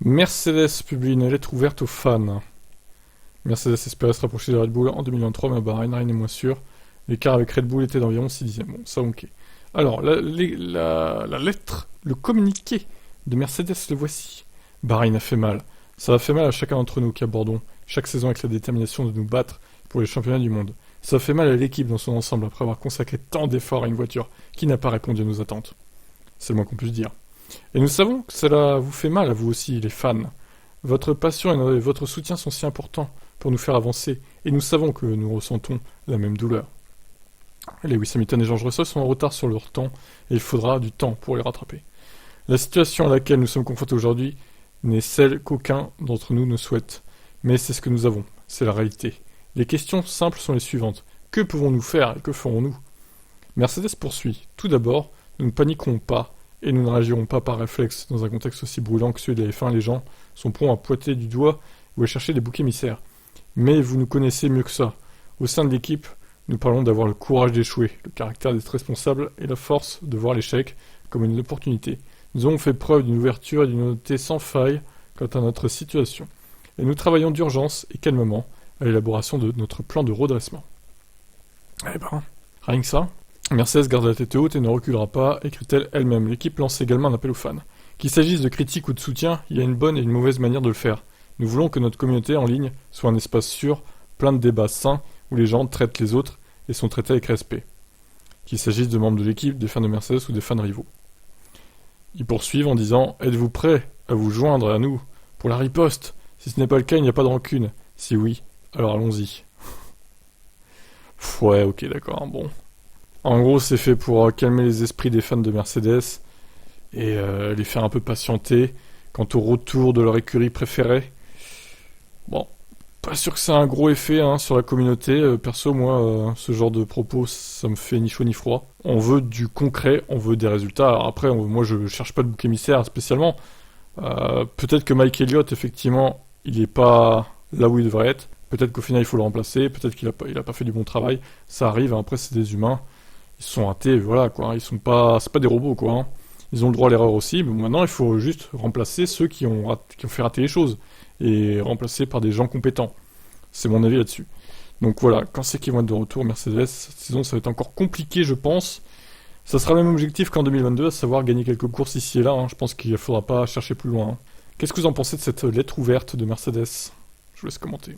Mercedes publie une lettre ouverte aux fans. Mercedes espérait se rapprocher de Red Bull en 2023, mais à Bahreïn, rien n'est moins sûr. L'écart avec Red Bull était d'environ 6 dixièmes. Bon, ça ok. Alors, la lettre, le communiqué de Mercedes, le voici. Bahreïn a fait mal. Ça a fait mal à chacun d'entre nous qui abordons chaque saison avec la détermination de nous battre pour les championnats du monde. Ça a fait mal à l'équipe dans son ensemble après avoir consacré tant d'efforts à une voiture qui n'a pas répondu à nos attentes. C'est le moins qu'on puisse dire. Et nous savons que cela vous fait mal à vous aussi, les fans. Votre passion et votre soutien sont si importants pour nous faire avancer, et nous savons que nous ressentons la même douleur. Lewis Hamilton et George Russell sont en retard sur leur temps, et il faudra du temps pour les rattraper. La situation à laquelle nous sommes confrontés aujourd'hui n'est celle qu'aucun d'entre nous ne souhaite, mais c'est ce que nous avons, c'est la réalité. Les questions simples sont les suivantes. Que pouvons-nous faire et que ferons-nous? Mercedes poursuit. Tout d'abord, nous ne paniquerons pas et nous ne réagirons pas par réflexe. Dans un contexte aussi brûlant que celui de la F1, les gens sont prompts à pointer du doigt ou à chercher des boucs émissaires. Mais vous nous connaissez mieux que ça. Au sein de l'équipe, nous parlons d'avoir le courage d'échouer, le caractère d'être responsable et la force de voir l'échec comme une opportunité. Nous avons fait preuve d'une ouverture et d'une honnêteté sans faille quant à notre situation. Et nous travaillons d'urgence et calmement à l'élaboration de notre plan de redressement. Eh ben, rien que ça. Mercedes garde la tête haute et ne reculera pas, écrit-elle elle-même. L'équipe lance également un appel aux fans. Qu'il s'agisse de critiques ou de soutien, il y a une bonne et une mauvaise manière de le faire. Nous voulons que notre communauté en ligne soit un espace sûr, plein de débats sains, où les gens traitent les autres et sont traités avec respect. Qu'il s'agisse de membres de l'équipe, des fans de Mercedes ou des fans rivaux. Ils poursuivent en disant « Êtes-vous prêts à vous joindre à nous pour la riposte? Si ce n'est pas le cas, il n'y a pas de rancune. Si oui, alors allons-y. » Ouais, ok, d'accord, bon. En gros, c'est fait pour calmer les esprits des fans de Mercedes et les faire un peu patienter quant au retour de leur écurie préférée. Bon, pas sûr que ça a un gros effet sur la communauté. Perso, moi, ce genre de propos, ça me fait ni chaud ni froid. On veut du concret, on veut des résultats. Alors après, moi, je cherche pas de bouc émissaire spécialement. Peut-être que Mike Elliott, effectivement, il est pas là où il devrait être. Peut-être qu'au final, il faut le remplacer. Peut-être qu'il a pas fait du bon travail. Ça arrive, après, c'est des humains. Ils sont ratés, voilà, quoi. Ils sont pas... C'est pas des robots, quoi. Ils ont le droit à l'erreur aussi. Mais maintenant, il faut juste remplacer ceux qui ont fait rater les choses. Et remplacer par des gens compétents. C'est mon avis là-dessus. Donc voilà, quand c'est qu'ils vont être de retour, Mercedes, cette saison, ça va être encore compliqué, je pense. Ça sera le même objectif qu'en 2022, à savoir gagner quelques courses ici et là. Je pense qu'il ne faudra pas chercher plus loin. Qu'est-ce que vous en pensez de cette lettre ouverte de Mercedes? Je vous laisse commenter.